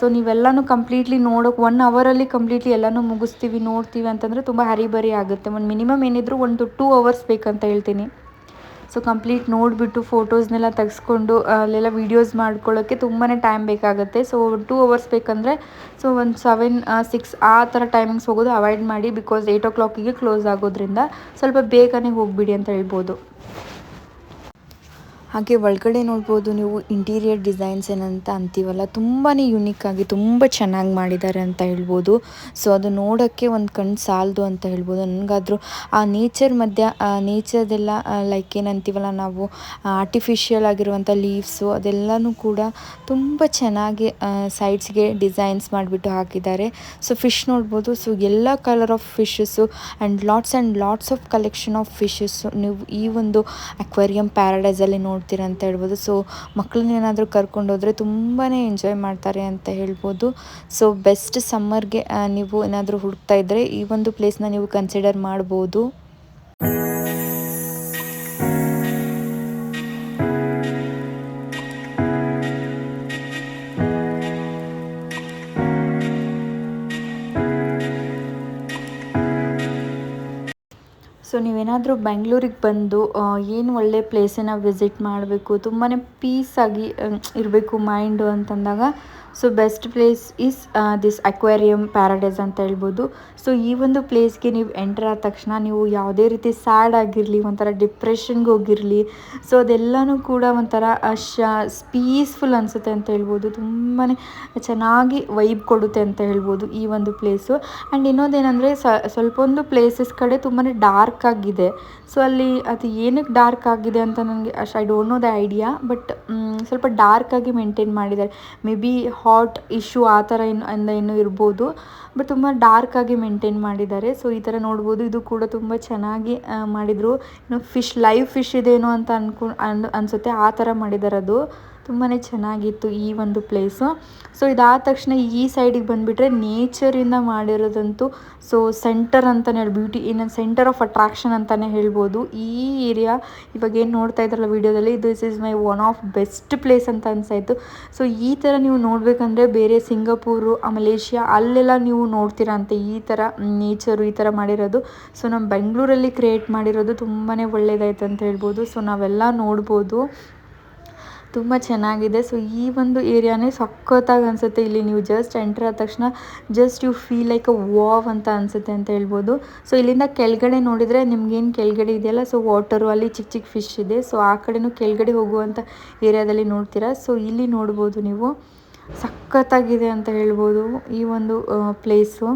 ಸೊ ನೀವೆಲ್ಲನೂ ಕಂಪ್ಲೀಟ್ಲಿ ನೋಡೋಕೆ 1 ಅವರಲ್ಲಿ ಕಂಪ್ಲೀಟ್ಲಿ ಎಲ್ಲನೂ ನೋಡ್ತೀವಿ ಅಂತಂದರೆ ತುಂಬ ಹರಿಬರಿ ಆಗುತ್ತೆ. ಒಂದು ಮಿನಿಮಮ್ ಏನಿದ್ರು 2 hours ಬೇಕಂತ ಹೇಳ್ತೀನಿ. ಸೊ ಕಂಪ್ಲೀಟ್ ನೋಡಿಬಿಟ್ಟು ಫೋಟೋಸ್ನೆಲ್ಲ ತೆಗೆಸ್ಕೊಂಡು ಅಲ್ಲೆಲ್ಲ ವೀಡಿಯೋಸ್ ಮಾಡ್ಕೊಳ್ಳೋಕ್ಕೆ ತುಂಬಾ ಟೈಮ್ ಬೇಕಾಗುತ್ತೆ. ಸೊ 2 hours ಬೇಕಂದರೆ ಸೊ ಒಂದು 7-6 ಆ ಥರ ಟೈಮಿಂಗ್ಸ್ ಹೋಗೋದು ಅವಾಯ್ಡ್ ಮಾಡಿ. ಬಿಕಾಸ್ 8 o'clock ಕ್ಲೋಸ್ ಆಗೋದ್ರಿಂದ ಸ್ವಲ್ಪ ಬೇಗನೆ ಹೋಗಿಬಿಡಿ ಅಂತ ಹೇಳ್ಬೋದು. ಹಾಗೆ ಒಳಗಡೆ ನೋಡ್ಬೋದು ನೀವು ಇಂಟೀರಿಯರ್ ಡಿಸೈನ್ಸ್ ಏನಂತ ಅಂತೀವಲ್ಲ, ತುಂಬಾ ಯುನೀಕಾಗಿ ತುಂಬ ಚೆನ್ನಾಗಿ ಮಾಡಿದ್ದಾರೆ ಅಂತ ಹೇಳ್ಬೋದು. ಸೊ ಅದು ನೋಡೋಕ್ಕೆ ಒಂದು ಕಣ್ಣು ಸಾಲದು ಅಂತ ಹೇಳ್ಬೋದು. ನನಗಾದರೂ ಆ ನೇಚರ್ದೆಲ್ಲ ಲೈಕ್ ಏನಂತೀವಲ್ಲ ನಾವು ಆರ್ಟಿಫಿಷಿಯಲ್ ಆಗಿರುವಂಥ ಲೀವ್ಸು ಅದೆಲ್ಲನೂ ಕೂಡ ತುಂಬ ಚೆನ್ನಾಗಿ ಸೈಡ್ಸ್ಗೆ ಡಿಸೈನ್ಸ್ ಮಾಡಿಬಿಟ್ಟು ಹಾಕಿದ್ದಾರೆ. ಸೊ ಫಿಶ್ ನೋಡ್ಬೋದು. ಸೊ ಎಲ್ಲ colour of fishes and lots of collection of fishes ನೀವು ಈ ಒಂದು ಅಕ್ವೇರಿಯಂ ಪ್ಯಾರಡೈಸಲ್ಲಿ ನೋಡ್ತೀರ ಅಂತ ಹೇಳ್ಬೋದು. ಸೊ ಮಕ್ಕಳನ್ನೇನಾದರೂ ಕರ್ಕೊಂಡೋದ್ರೆ ತುಂಬಾ ಎಂಜಾಯ್ ಮಾಡ್ತಾರೆ ಅಂತ ಹೇಳ್ಬೋದು. ಸೊ ಬೆಸ್ಟ್ ಸಮ್ಮರ್ಗೆ ನೀವು ಏನಾದರೂ ಹುಡುಕ್ತಾ ಇದ್ದರೆ ಈ ಒಂದು ಪ್ಲೇಸ್ನ ನೀವು ಕನ್ಸಿಡರ್ ಮಾಡ್ಬೋದು. ಸೊ ನೀವೇನಾದರೂ ಬೆಂಗಳೂರಿಗೆ ಬಂದು ಏನು ಒಳ್ಳೆ ಪ್ಲೇಸನ್ನು ವಿಸಿಟ್ ಮಾಡಬೇಕು, ತುಂಬಾ ಪೀಸಾಗಿ ಇರಬೇಕು ಮೈಂಡು ಅಂತಂದಾಗ, so best place is this aquarium paradise ಅಂತ ಹೇಳ್ಬೋದು. ಸೊ ಈ ಒಂದು ಪ್ಲೇಸ್ಗೆ ನೀವು ಎಂಟರ್ ಆದ ತಕ್ಷಣ ನೀವು ಯಾವುದೇ ರೀತಿ ಸ್ಯಾಡ್ ಆಗಿರಲಿ, ಒಂಥರ ಡಿಪ್ರೆಷನ್ಗೆ ಹೋಗಿರಲಿ, ಸೊ ಅದೆಲ್ಲನೂ ಕೂಡ ಒಂಥರ ಪೀಸ್ಫುಲ್ ಅನಿಸುತ್ತೆ ಅಂತ ಹೇಳ್ಬೋದು. ತುಂಬಾ ಚೆನ್ನಾಗಿ ವೈಬ್ ಕೊಡುತ್ತೆ ಅಂತ ಹೇಳ್ಬೋದು ಈ ಒಂದು ಪ್ಲೇಸು. ಆ್ಯಂಡ್ ಇನ್ನೊಂದೇನೆಂದರೆ ಸ್ವಲ್ಪ ಒಂದು ಪ್ಲೇಸಸ್ ಕಡೆ ತುಂಬಾ ಡಾರ್ಕ್ ಆಗಿದೆ. ಸೊ ಅಲ್ಲಿ ಅದು ಏನಕ್ಕೆ ಡಾರ್ಕ್ ಆಗಿದೆ ಅಂತ ನನಗೆ I don't know the idea, but ಸ್ವಲ್ಪ ಡಾರ್ಕಾಗಿ ಮೇಂಟೈನ್ ಮಾಡಿದ್ದಾರೆ. ಮೇ ಬಿ ಹಾಟ್ ಇಶ್ಯೂ ಆ ಥರ ಇನ್ನೂ ಇರ್ಬೋದು, ಬಟ್ ತುಂಬ ಡಾರ್ಕಾಗಿ ಮೇಂಟೈನ್ ಮಾಡಿದ್ದಾರೆ. ಸೊ ಈ ಥರ ನೋಡ್ಬೋದು. ಇದು ಕೂಡ ತುಂಬ ಚೆನ್ನಾಗಿ ಮಾಡಿದರು. ಇನ್ನು ಲೈವ್ ಫಿಶ್ ಇದೇನೋ ಅಂತ ಅನಿಸುತ್ತೆ, ಆ ಥರ ಮಾಡಿದ್ದಾರೆ. ಅದು ತುಂಬಾ ಚೆನ್ನಾಗಿತ್ತು ಈ ಒಂದು ಪ್ಲೇಸು. ಸೊ ಇದಾದ ತಕ್ಷಣ ಈ ಸೈಡಿಗೆ ಬಂದುಬಿಟ್ರೆ ನೇಚರಿಂದ ಮಾಡಿರೋದಂತೂ ಸೊ ಸೆಂಟರ್ ಅಂತಲೇ ಬ್ಯೂಟಿ ಸೆಂಟರ್ ಆಫ್ ಅಟ್ರಾಕ್ಷನ್ ಅಂತಲೇ ಹೇಳ್ಬೋದು ಈ ಏರಿಯಾ. ಇವಾಗ ಏನು ನೋಡ್ತಾ ಇದ್ರಲ್ಲ ವೀಡಿಯೋದಲ್ಲಿ, this is my one of best place ಅಂತ ಅನಿಸಾಯಿತು. ಸೊ ಈ ಥರ ನೀವು ನೋಡಬೇಕಂದ್ರೆ ಬೇರೆ ಸಿಂಗಾಪುರು, ಮಲೇಷ್ಯಾ ಅಲ್ಲೆಲ್ಲ ನೀವು ನೋಡ್ತೀರಂತೆ ಈ ಥರ ನೇಚರು ಈ ಥರ ಮಾಡಿರೋದು. ಸೊ ನಮ್ಮ ಬೆಂಗಳೂರಲ್ಲಿ ಕ್ರಿಯೇಟ್ ಮಾಡಿರೋದು ತುಂಬಾ ಒಳ್ಳೆಯದಾಯ್ತು ಅಂತ ಹೇಳ್ಬೋದು. ಸೊ ನಾವೆಲ್ಲ ನೋಡ್ಬೋದು, ತುಂಬ ಚೆನ್ನಾಗಿದೆ. ಸೊ ಈ ಒಂದು ಏರಿಯಾನೇ ಸಖತ್ತಾಗಿ ಅನಿಸುತ್ತೆ. ಇಲ್ಲಿ ನೀವು ಜಸ್ಟ್ ಎಂಟರ್ ಆದ ತಕ್ಷಣ just you feel like a wow ಅಂತ ಅನಿಸುತ್ತೆ ಅಂತ ಹೇಳ್ಬೋದು. ಸೊ ಇಲ್ಲಿಂದ ಕೆಳಗಡೆ ನೋಡಿದರೆ ನಿಮ್ಗೇನು ಕೆಳಗಡೆ ಇದೆಯಲ್ಲ, ಸೊ ವಾಟರು ಅಲ್ಲಿ ಚಿಕ್ಕ ಚಿಕ್ಕ ಫಿಶ್ ಇದೆ. ಸೊ ಆ ಕಡೆನೂ ಕೆಳಗಡೆ ಹೋಗುವಂಥ ಏರಿಯಾದಲ್ಲಿ ನೋಡ್ತೀರಾ. ಸೊ ಇಲ್ಲಿ ನೋಡ್ಬೋದು ನೀವು, ಸಖತ್ತಾಗಿದೆ ಅಂತ ಹೇಳ್ಬೋದು ಈ ಒಂದು ಪ್ಲೇಸು.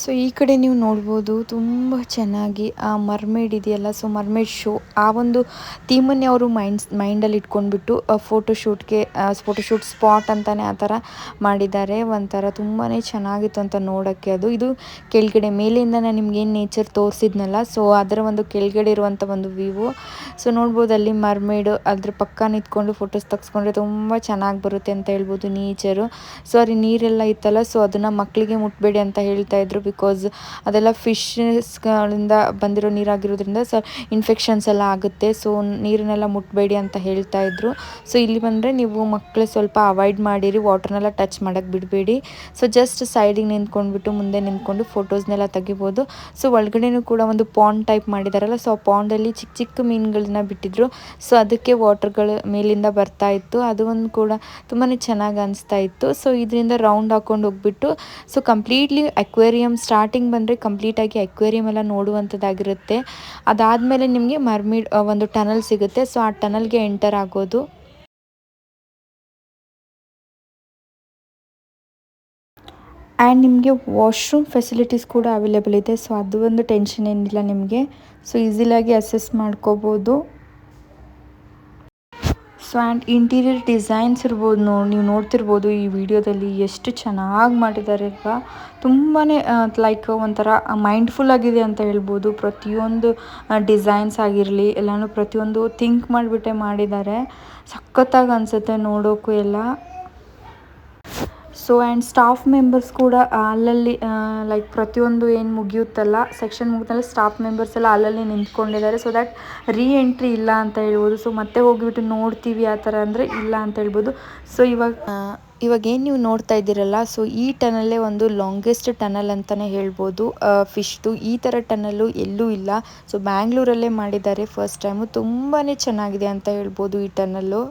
ಸೊ ಈ ಕಡೆ ನೀವು ನೋಡ್ಬೋದು ತುಂಬ ಚೆನ್ನಾಗಿ ಆ ಮರ್ಮೇಡ್ ಇದೆಯಲ್ಲ, ಸೊ ಮರ್ಮೇಡ್ ಶೋ ಆ ಒಂದು ಥೀಮನ್ನೇ ಅವರು ಮೈಂಡಲ್ಲಿ ಇಟ್ಕೊಂಡ್ಬಿಟ್ಟು ಫೋಟೋಶೂಟ್ ಸ್ಪಾಟ್ ಅಂತಲೇ ಆ ಥರ ಮಾಡಿದ್ದಾರೆ. ಒಂಥರ ತುಂಬಾ ಚೆನ್ನಾಗಿತ್ತು ಅಂತ ನೋಡೋಕ್ಕೆ. ಇದು ಕೆಳಗಡೆ ಮೇಲಿಂದ ನಾನು ನಿಮ್ಗೇನು ನೇಚರ್ ತೋರಿಸಿದ್ನಲ್ಲ, ಸೊ ಅದರ ಒಂದು ಕೆಳಗಡೆ ಇರುವಂಥ ಒಂದು ವ್ಯೂ. ಸೊ ನೋಡ್ಬೋದು ಅಲ್ಲಿ ಮರ್ಮೇಡು ಅದ್ರ ಪಕ್ಕ ನಿಂತ್ಕೊಂಡು ಫೋಟೋಸ್ ತೆಗೆಸ್ಕೊಂಡ್ರೆ ತುಂಬ ಚೆನ್ನಾಗಿ ಬರುತ್ತೆ ಅಂತ ಹೇಳ್ಬೋದು ನೇಚರು. ಸೊ ಅಲ್ಲಿ ನೀರೆಲ್ಲ ಇತ್ತಲ್ಲ, ಸೊ ಅದನ್ನು ಮಕ್ಕಳಿಗೆ ಮುಟ್ಬೇಡಿ ಅಂತ ಹೇಳ್ತಾ ಇದ್ರು. ಬಿಕಾಸ್ ಅದೆಲ್ಲ ಫಿಶ್ಗಳಿಂದ ಬಂದಿರೋ ನೀರಾಗಿರೋದ್ರಿಂದ ಸೊ ಇನ್ಫೆಕ್ಷನ್ಸ್ ಎಲ್ಲ ಆಗುತ್ತೆ. ಸೊ ನೀರನ್ನೆಲ್ಲ ಮುಟ್ಬೇಡಿ ಅಂತ ಹೇಳ್ತಾ ಇದ್ರು. ಸೊ ಇಲ್ಲಿ ಬಂದರೆ ನೀವು ಮಕ್ಕಳು ಸ್ವಲ್ಪ ಅವಾಯ್ಡ್ ಮಾಡಿರಿ, ವಾಟರ್ನೆಲ್ಲ ಟಚ್ ಮಾಡೋಕ್ಕೆ ಬಿಡಬೇಡಿ. ಸೊ ಜಸ್ಟ್ ಸೈಡಿಗೆ ನಿಂತ್ಕೊಂಡ್ಬಿಟ್ಟು ಮುಂದೆ ನಿಂತ್ಕೊಂಡು ಫೋಟೋಸ್ನೆಲ್ಲ ತೆಗಿಬೋದು. ಸೊ ಒಳಗಡೆನೂ ಕೂಡ ಒಂದು ಪಾಂಡ್ ಟೈಪ್ ಮಾಡಿದಾರಲ್ಲ, ಸೊ ಆ ಪಾಂಡಲ್ಲಿ ಚಿಕ್ಕ ಚಿಕ್ಕ ಮೀನುಗಳನ್ನ ಬಿಟ್ಟಿದ್ರು. ಸೊ ಅದಕ್ಕೆ ವಾಟರ್ಗಳು ಮೇಲಿಂದ ಬರ್ತಾ ಇತ್ತು. ಅದು ಒಂದು ಕೂಡ ತುಂಬಾ ಚೆನ್ನಾಗಿ ಅನಿಸ್ತಾ ಇತ್ತು. ಸೊ ಇದರಿಂದ ರೌಂಡ್ ಹಾಕೊಂಡು ಹೋಗ್ಬಿಟ್ಟು so completely aquarium start starting ಬಂದರೆ ಕಂಪ್ಲೀಟಾಗಿ ಅಕ್ವೇರಿಯಂ ಎಲ್ಲ ನೋಡುವಂಥದ್ದಾಗಿರುತ್ತೆ. ಅದಾದಮೇಲೆ ನಿಮಗೆ ಮರ್ಮಿಡ್ ಒಂದು ಟನಲ್ ಸಿಗುತ್ತೆ. ಸೊ ಆ ಟನಲ್ಗೆ ಎಂಟರ್ ಆಗೋದು. ಆ್ಯಂಡ್ ನಿಮಗೆ ವಾಶ್ರೂಮ್ ಫೆಸಿಲಿಟೀಸ್ ಕೂಡ ಅವೈಲೇಬಲ್ ಇದೆ. ಸೊ ಅದು ಒಂದು ಟೆನ್ಷನ್ ಏನಿಲ್ಲ ನಿಮಗೆ. ಸೊ ಈಸಿಲಾಗಿ ಅಸೆಸ್ ಮಾಡ್ಕೋಬೋದು. ಸೊ ಆ್ಯಂಡ್ ಇಂಟೀರಿಯರ್ ಡಿಸೈನ್ಸ್ ಇರ್ಬೋದು ನೀವು ನೋಡ್ತಿರ್ಬೋದು ಈ ವಿಡಿಯೋದಲ್ಲಿ ಎಷ್ಟು ಚೆನ್ನಾಗಿ ಮಾಡಿದ್ದಾರೆ ಅಲ್ವಾ. ತುಂಬಾ ಲೈಕ್ ಒಂಥರ ಮೈಂಡ್ಫುಲ್ ಆಗಿದೆ ಅಂತ ಹೇಳ್ಬೋದು. ಪ್ರತಿಯೊಂದು ಡಿಸೈನ್ಸ್ ಆಗಿರಲಿ ಎಲ್ಲನೂ ಪ್ರತಿಯೊಂದು ಥಿಂಕ್ ಮಾಡಿಬಿಟ್ಟೆ ಮಾಡಿದ್ದಾರೆ. ಸಖತ್ತಾಗಿ ಅನಿಸುತ್ತೆ ನೋಡೋಕ್ಕೂ ಎಲ್ಲ. ಸೊ ಆ್ಯಂಡ್ ಸ್ಟಾಫ್ ಮೆಂಬರ್ಸ್ ಕೂಡ ಅಲ್ಲಲ್ಲಿ ಲೈಕ್ ಪ್ರತಿಯೊಂದು ಏನು ಮುಗಿಯುತ್ತಲ್ಲ ಸೆಕ್ಷನ್ ಮುಗಿದಲ್ಲ ಸ್ಟಾಫ್ ಮೆಂಬರ್ಸ್ ಎಲ್ಲ ಅಲ್ಲಲ್ಲಿ ನಿಂತ್ಕೊಂಡಿದ್ದಾರೆ. ಸೊ ದ್ಯಾಟ್ ಎಂಟ್ರಿ ಇಲ್ಲ ಅಂತ ಹೇಳ್ಬೋದು. ಸೊ ಮತ್ತೆ ಹೋಗಿಬಿಟ್ಟು ನೋಡ್ತೀವಿ ಆ ಥರ ಅಂದರೆ ಇಲ್ಲ ಅಂತ ಹೇಳ್ಬೋದು. ಸೊ ಇವಾಗೇನು ನೀವು ನೋಡ್ತಾ ಇದ್ದೀರಲ್ಲ, ಸೊ ಈ ಟನಲ್ಲೇ ಒಂದು ಲಾಂಗೆಸ್ಟ್ ಟನಲ್ ಅಂತಲೇ ಹೇಳ್ಬೋದು ಫಿಶ್ದು. ಈ ಥರ ಟನಲ್ಲು ಎಲ್ಲೂ ಇಲ್ಲ. ಸೊ ಬ್ಯಾಂಗ್ಳೂರಲ್ಲೇ ಮಾಡಿದ್ದಾರೆ ಫಸ್ಟ್ ಟೈಮು. ತುಂಬಾ ಚೆನ್ನಾಗಿದೆ ಅಂತ ಹೇಳ್ಬೋದು ಈ ಟನಲ್ಲು.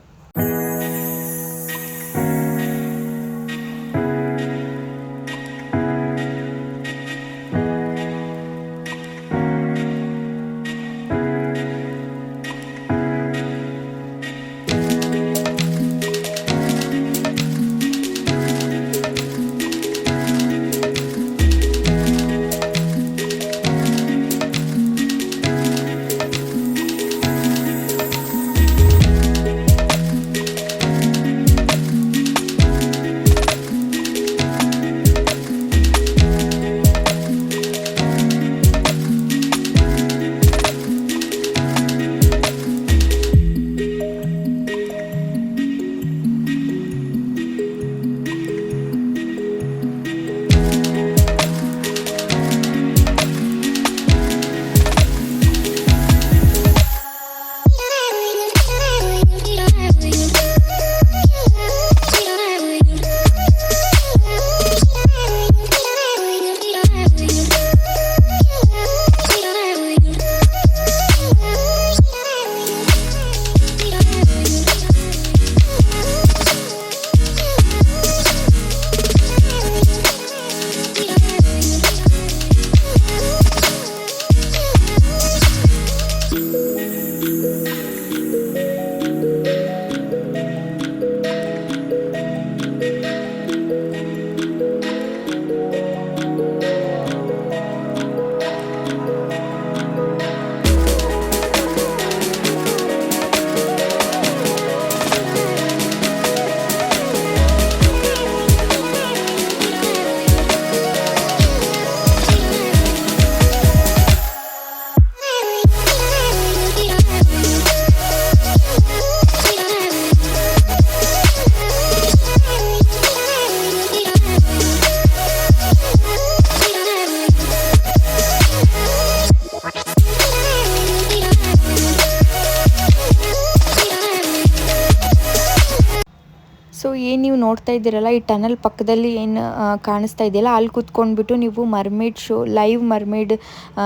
ಸೊ ಏನು ನೀವು ನೋಡ್ತಾ ಇದ್ದೀರಲ್ಲ ಈ ಟನಲ್ ಪಕ್ಕದಲ್ಲಿ ಏನು ಕಾಣಿಸ್ತಾ ಇದೆಯಲ್ಲ ಅಲ್ಲಿ ಕೂತ್ಕೊಂಡ್ಬಿಟ್ಟು ನೀವು ಮರ್ಮೇಡ್ ಶೋ ಲೈವ್ ಮರ್ಮೇಡ್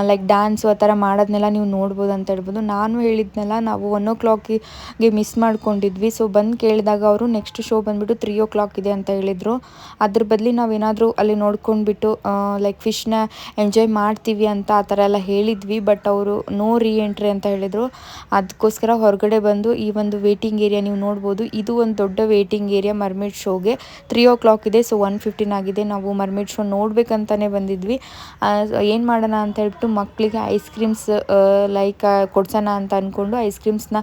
ಲೈಕ್ ಡ್ಯಾನ್ಸು ಆ ಥರ ಮಾಡೋದನ್ನೆಲ್ಲ ನೀವು ನೋಡ್ಬೋದು ಅಂತ ಹೇಳ್ಬೋದು. ನಾನು ಹೇಳಿದ್ನಲ್ಲ ನಾವು 1 o'clockಗೆ ಮಿಸ್ ಮಾಡ್ಕೊಂಡಿದ್ವಿ. ಸೊ ಬಂದು ಕೇಳಿದಾಗ ಅವರು ನೆಕ್ಸ್ಟ್ ಶೋ ಬಂದುಬಿಟ್ಟು 3 o'clock ಇದೆ ಅಂತ ಹೇಳಿದರು. ಅದ್ರ ಬದಲಿ ನಾವೇನಾದರೂ ಅಲ್ಲಿ ನೋಡ್ಕೊಂಡ್ಬಿಟ್ಟು ಲೈಕ್ ಫಿಶ್ನ ಎಂಜಾಯ್ ಮಾಡ್ತೀವಿ ಅಂತ ಆ ಥರ ಎಲ್ಲ ಹೇಳಿದ್ವಿ. ಬಟ್ ಅವರು ನೋ ಎಂಟ್ರಿ ಅಂತ ಹೇಳಿದರು. ಅದಕ್ಕೋಸ್ಕರ ಹೊರಗಡೆ ಬಂದು ಈ ಒಂದು ವೇಟಿಂಗ್ ಏರಿಯಾ ನೀವು ನೋಡ್ಬೋದು. ಇದು ಒಂದು ದೊಡ್ಡ ವೇಟಿಂಗ್ ಏರಿಯಾ ಮರ್ಮೇಡ್ ಶೋಗೆ. 3 o'clock ಇದೆ. ಸೊ 1:15 ಆಗಿದೆ. ನಾವು ಮರ್ಮೇಡ್ ಶೋ ನೋಡ್ಬೇಕಂತಾನೆ ಬಂದಿದ್ವಿ. ಏನು ಮಾಡೋಣ ಅಂತ ಹೇಳ್ಬಿಟ್ಟು ಮಕ್ಕಳಿಗೆ ಐಸ್ ಕ್ರೀಮ್ಸ್ ಲೈಕ್ ಕೊಡ್ಸೋಣ ಅಂತ ಅಂದ್ಕೊಂಡು ಐಸ್ ಕ್ರೀಮ್ಸ್ನ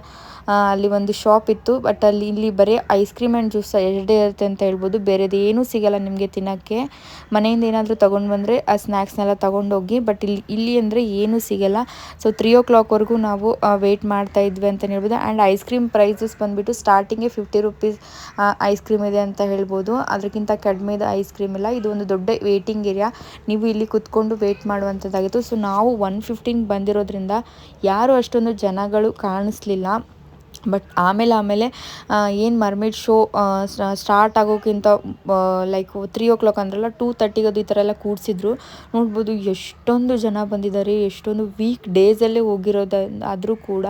ಅಲ್ಲಿ ಒಂದು ಶಾಪ್ ಇತ್ತು. ಬಟ್ ಇಲ್ಲಿ ಬರೀ ಐಸ್ ಕ್ರೀಮ್ ಆ್ಯಂಡ್ ಜ್ಯೂಸ್ ಎರಡೇ ಇರುತ್ತೆ ಅಂತ ಹೇಳ್ಬೋದು. ಬೇರೆದೇನೂ ಸಿಗೋಲ್ಲ ನಿಮಗೆ ತಿನ್ನೋಕ್ಕೆ. ಮನೆಯಿಂದ ಏನಾದರೂ ತೊಗೊಂಡು ಬಂದರೆ ಆ ಸ್ನ್ಯಾಕ್ಸ್ನೆಲ್ಲ ತೊಗೊಂಡೋಗಿ. ಬಟ್ ಇಲ್ಲಿ ಅಂದರೆ ಏನೂ ಸಿಗೋಲ್ಲ. ಸೊ 3 o'clockವರೆಗೂ ನಾವು ವೆಯ್ಟ್ ಮಾಡ್ತಾ ಇದ್ವಿ ಅಂತಲೇ ಹೇಳ್ಬೋದು. ಆ್ಯಂಡ್ ಐಸ್ ಕ್ರೀಮ್ ಪ್ರೈಸಸ್ ಬಂದುಬಿಟ್ಟು ಸ್ಟಾರ್ಟಿಂಗೇ 50 rupees ಐಸ್ ಕ್ರೀಮ್ ಇದೆ ಅಂತ ಹೇಳ್ಬೋದು. ಅದಕ್ಕಿಂತ ಕಡಿಮೆದು ಐಸ್ ಕ್ರೀಮ್ ಇಲ್ಲ. ಇದು ಒಂದು ದೊಡ್ಡ ವೇಟಿಂಗ್ ಏರಿಯಾ. ನೀವು ಇಲ್ಲಿ ಕುತ್ಕೊಂಡು ವೆಯ್ಟ್ ಮಾಡುವಂಥದ್ದಾಗಿತ್ತು. ಸೊ ನಾವು 1:15 ಬಂದಿರೋದ್ರಿಂದ ಯಾರೂ ಅಷ್ಟೊಂದು ಜನಗಳು ಕಾಣಿಸ್ಲಿಲ್ಲ. ಬಟ್ ಆಮೇಲೆ ಏನು ಮರ್ಮೇಡ್ ಶೋ ಸ್ಟಾರ್ಟ್ ಆಗೋಕ್ಕಿಂತ ಲೈಕ್ 3 o'clock ಅಂದ್ರಲ್ಲ 2:30 ಅದು ಈ ಥರ ಎಲ್ಲ ಕೂಡಿಸಿದ್ರು. ನೋಡ್ಬೋದು ಎಷ್ಟೊಂದು ಜನ ಬಂದಿದ್ದಾರೆ, ಎಷ್ಟೊಂದು ವೀಕ್ ಡೇಸಲ್ಲೇ ಹೋಗಿರೋದಾದರೂ ಕೂಡ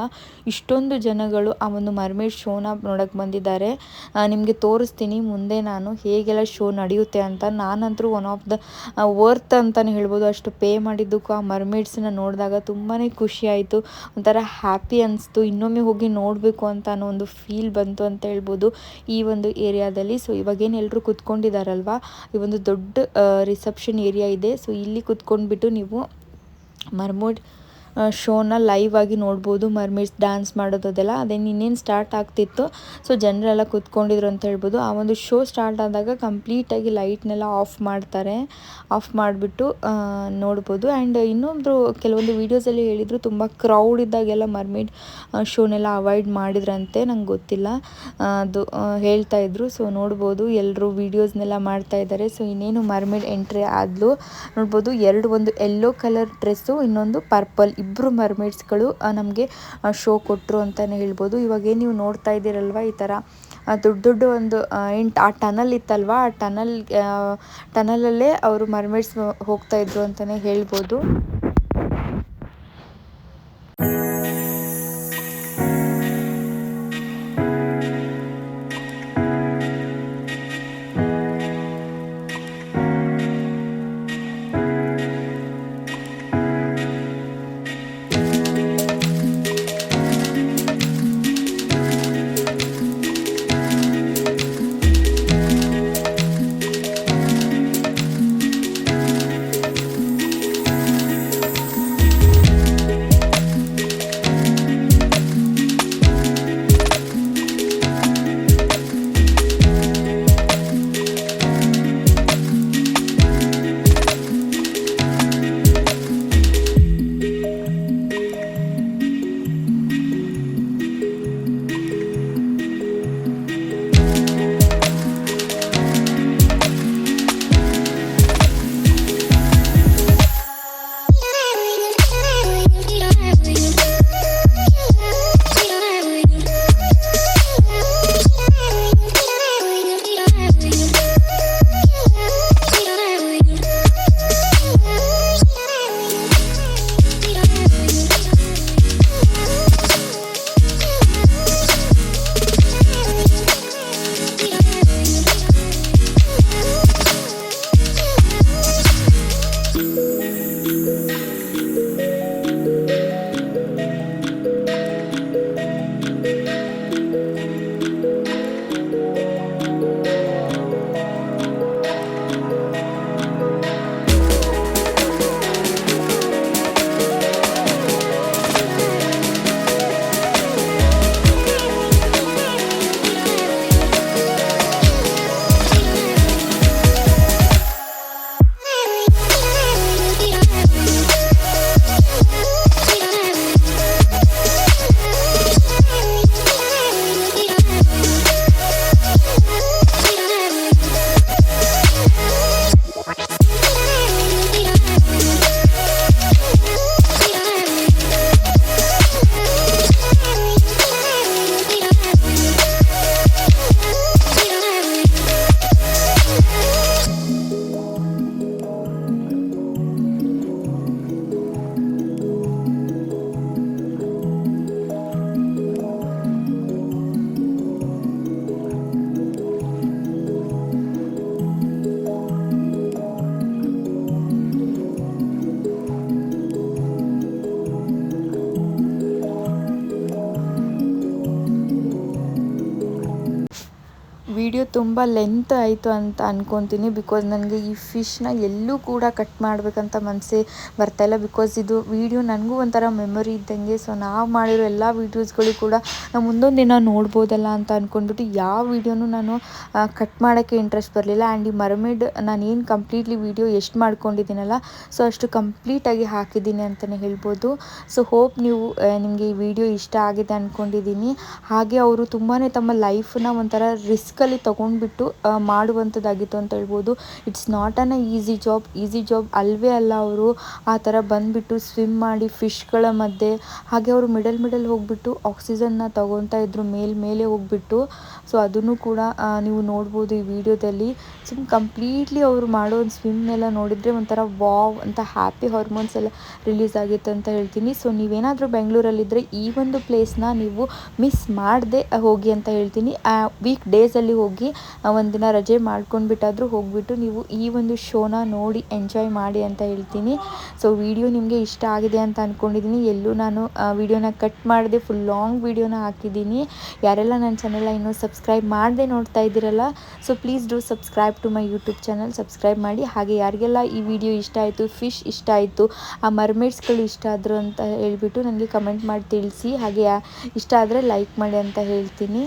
ಇಷ್ಟೊಂದು ಜನಗಳು ಆ ಒಂದು ಮರ್ಮೇಡ್ ಶೋನ ನೋಡೋಕ್ಕೆ ಬಂದಿದ್ದಾರೆ. ನಿಮಗೆ ತೋರಿಸ್ತೀನಿ ಮುಂದೆ ನಾನು ಹೇಗೆಲ್ಲ ಶೋ ನಡೆಯುತ್ತೆ ಅಂತ. ನಾನಂತರೂ ಒನ್ ಆಫ್ ದ ವರ್ತ್ ಅಂತಲೇ ಹೇಳ್ಬೋದು. ಅಷ್ಟು ಪೇ ಮಾಡಿದ್ದಕ್ಕೂ ಆ ಮರ್ಮೇಡ್ಸನ್ನ ನೋಡಿದಾಗ ತುಂಬಾ ಖುಷಿ ಆಯಿತು, ಒಂಥರ ಹ್ಯಾಪಿ ಅನಿಸ್ತು. ಇನ್ನೊಮ್ಮೆ ಹೋಗಿ ನೋಡಬೇಕು ಅಂತ ಅನ್ನೋ ಒಂದು ಫೀಲ್ ಬಂತು ಅಂತ ಹೇಳ್ಬೋದು ಈ ಒಂದು ಏರಿಯಾದಲ್ಲಿ. ಸೊ ಇವಾಗೇನು ಎಲ್ಲರೂ ಕುತ್ಕೊಂಡಿದ್ದಾರಲ್ವ, ಈ ಒಂದು ದೊಡ್ಡ ರಿಸೆಪ್ಷನ್ ಏರಿಯಾ ಇದೆ. ಸೊ ಇಲ್ಲಿ ಕುತ್ಕೊಂಡ್ಬಿಟ್ಟು ನೀವು ಮರ್ಮೇಡ್ ಶೋನ ಲೈವ್ ಆಗಿ ನೋಡ್ಬೋದು. ಮರ್ಮೇಡ್ಸ್ ಡ್ಯಾನ್ಸ್ ಮಾಡೋದು ಅದೆಲ್ಲ ಇನ್ನೇನು ಸ್ಟಾರ್ಟ್ ಆಗ್ತಿತ್ತು. ಸೊ ಜನರೆಲ್ಲ ಕೂತ್ಕೊಂಡಿದ್ರು ಅಂತ ಹೇಳ್ಬೋದು. ಆ ಒಂದು ಶೋ ಸ್ಟಾರ್ಟ್ ಆದಾಗ ಕಂಪ್ಲೀಟಾಗಿ ಲೈಟ್ನೆಲ್ಲ ಆಫ್ ಮಾಡ್ತಾರೆ. ಆಫ್ ಮಾಡಿಬಿಟ್ಟು ನೋಡ್ಬೋದು. ಆ್ಯಂಡ್ ಇನ್ನೊಬ್ಬರು ಕೆಲವೊಂದು ವೀಡಿಯೋಸಲ್ಲಿ ಹೇಳಿದರು ತುಂಬ ಕ್ರೌಡ್ ಇದ್ದಾಗೆಲ್ಲ ಮರ್ಮೇಡ್ ಶೋನೆಲ್ಲ ಅವಾಯ್ಡ್ ಮಾಡಿದ್ರಂತೆ, ನಂಗೆ ಗೊತ್ತಿಲ್ಲ, ಅದು ಹೇಳ್ತಾ ಇದ್ರು. ಸೊ ನೋಡ್ಬೋದು ಎಲ್ಲರೂ ವೀಡಿಯೋಸ್ನೆಲ್ಲ ಮಾಡ್ತಾ ಇದ್ದಾರೆ. ಸೊ ಇನ್ನೇನು ಮರ್ಮೇಡ್ ಎಂಟ್ರಿ ಆದಲು ನೋಡ್ಬೋದು. ಒಂದು ಯೆಲ್ಲೋ ಕಲರ್ ಡ್ರೆಸ್ಸು, ಇನ್ನೊಂದು ಪರ್ಪಲ್, ಇಬ್ಬರು ಮರ್ಮೇಡ್ಸ್ಗಳು ನಮಗೆ ಶೋ ಕೊಟ್ಟರು ಅಂತಲೇ ಹೇಳ್ಬೋದು. ಇವಾಗೇನು ನೀವು ನೋಡ್ತಾ ಇದ್ದೀರಲ್ವ ಈ ಥರ ದೊಡ್ಡ ಒಂದು ಆ ಟನಲ್ ಇತ್ತಲ್ವ, ಆ ಟನಲಲ್ಲೇ ಅವರು ಮರ್ಮೇಡ್ಸ್ ಹೋಗ್ತಾ ಇದ್ರು ಅಂತಲೇ ಹೇಳ್ಬೋದು. ವಿಡಿಯೋ ತುಂಬ ಲೆಂತ್ ಆಯಿತು ಅಂತ ಅಂದ್ಕೊತೀನಿ. ಬಿಕಾಸ್ ನನಗೆ ಈ ಫಿಶ್ನ ಎಲ್ಲೂ ಕೂಡ ಕಟ್ ಮಾಡಬೇಕಂತ ಮನಸ್ಸೇ ಬರ್ತಾಯಿಲ್ಲ. ಬಿಕಾಸ್ ಇದು ವಿಡಿಯೋ ನನಗೂ ಒಂಥರ ಮೆಮೊರಿ ಇದ್ದಂಗೆ. ಸೊ ನಾವು ಮಾಡಿರೋ ಎಲ್ಲ ವೀಡಿಯೋಸ್ಗಳು ಕೂಡ ನಾವು ಮುಂದೊಂದು ದಿನ ನೋಡ್ಬೋದಲ್ಲ ಅಂತ ಅಂದ್ಕೊಂಡ್ಬಿಟ್ಟು ಯಾವ ವೀಡಿಯೋನೂ ನಾನು ಕಟ್ ಮಾಡೋಕ್ಕೆ ಇಂಟ್ರೆಸ್ಟ್ ಬರಲಿಲ್ಲ. ಆ್ಯಂಡ್ ಈ ಮರ್ಮೇಡ್ ನಾನೇನು ಕಂಪ್ಲೀಟ್ಲಿ ವೀಡಿಯೋ ಎಷ್ಟು ಮಾಡ್ಕೊಂಡಿದ್ದೀನಲ್ಲ, ಸೊ ಅಷ್ಟು ಕಂಪ್ಲೀಟಾಗಿ ಹಾಕಿದ್ದೀನಿ ಅಂತಲೇ ಹೇಳ್ಬೋದು. ಸೊ ಹೋಪ್ ನಿಮಗೆ ಈ ವಿಡಿಯೋ ಇಷ್ಟ ಆಗಿದೆ ಅಂದ್ಕೊಂಡಿದ್ದೀನಿ. ಹಾಗೆ ಅವರು ತುಂಬಾ ತಮ್ಮ ಲೈಫನ್ನ ಒಂಥರ ರಿಸ್ಕಲ್ಲಿ ತೊಗೊಂಡು ತಗೊಂಡ್ಬಿಟ್ಟು ಮಾಡುವಂಥದ್ದಾಗಿತ್ತು ಅಂತ ಹೇಳ್ಬೋದು. It's not an easy job ಅಲ್ವೇ ಅಲ್ಲ. ಅವರು ಆ ಥರ ಬಂದುಬಿಟ್ಟು ಸ್ವಿಮ್ ಮಾಡಿ ಫಿಶ್ಗಳ ಮಧ್ಯೆ, ಹಾಗೆ ಅವರು ಮಿಡಲ್ ಹೋಗಿಬಿಟ್ಟು ಆಕ್ಸಿಜನ್ನ ತಗೊತಾ ಇದ್ರು ಮೇಲೆ ಹೋಗ್ಬಿಟ್ಟು. ಸೊ ಅದನ್ನು ಕೂಡ ನೀವು ನೋಡ್ಬೋದು ಈ ವಿಡಿಯೋದಲ್ಲಿ. ಕಂಪ್ಲೀಟ್ಲಿ ಅವರು ಮಾಡೋ ಒಂದು ಸ್ವಿಮ್ನೆಲ್ಲ ನೋಡಿದರೆ ಒಂಥರ ವಾವ್ ಅಂತ ಹ್ಯಾಪಿ ಹಾರ್ಮೋನ್ಸ್ ಎಲ್ಲ ರಿಲೀಸ್ ಆಗಿತ್ತು ಅಂತ ಹೇಳ್ತೀನಿ. ಸೊ ನೀವೇನಾದರೂ ಬೆಂಗಳೂರಲ್ಲಿದ್ದರೆ ಈ ಒಂದು ಪ್ಲೇಸ್ನ ನೀವು ಮಿಸ್ ಮಾಡದೆ ಹೋಗಿ ಅಂತ ಹೇಳ್ತೀನಿ. ವೀಕ್ ಡೇಸಲ್ಲಿ ಹೋಗಿ ಒಂದಿನ ರಜೆ ಮಾಡ್ಕೊಂಡ್ಬಿಟ್ಟಾದರೂ ಹೋಗಿಬಿಟ್ಟು ನೀವು ಈ ಒಂದು ಶೋನ ನೋಡಿ ಎಂಜಾಯ್ ಮಾಡಿ ಅಂತ ಹೇಳ್ತೀನಿ. ಸೊ ವಿಡಿಯೋ ನಿಮಗೆ ಇಷ್ಟ ಆಗಿದೆ ಅಂತ ಅಂದ್ಕೊಂಡಿದ್ದೀನಿ. ಎಲ್ಲೂ ನಾನು ವಿಡಿಯೋನ ಕಟ್ ಮಾಡದೆ ಫುಲ್ ಲಾಂಗ್ ವಿಡಿಯೋನ ಹಾಕಿದ್ದೀನಿ. ಯಾರೆಲ್ಲ ನನ್ನ ಚಾನೆಲ್ನ ಇನ್ನೂ ಸಬ್ಸ್ಕ್ರೈಬ್ ಮಾಡದೆ ನೋಡ್ತಾ ಇದ್ದೀರಲ್ಲ, so please do subscribe to my YouTube channel. Subscribe ಮಾಡಿ. ಹಾಗೆ ಯಾರಿಗೆಲ್ಲ ಈ ವಿಡಿಯೋ ಇಷ್ಟ ಆಯಿತು, ಫಿಶ್ ಇಷ್ಟ ಆಯಿತು, ಆ ಮರ್ಮೇಡ್ಸ್ಗಳು ಇಷ್ಟ ಆದರು ಅಂತ ಹೇಳ್ಬಿಟ್ಟು ನನಗೆ ಕಮೆಂಟ್ ಮಾಡಿ ತಿಳಿಸಿ. ಹಾಗೆ ಇಷ್ಟ ಆದರೆ ಲೈಕ್ ಮಾಡಿ ಅಂತ ಹೇಳ್ತೀನಿ.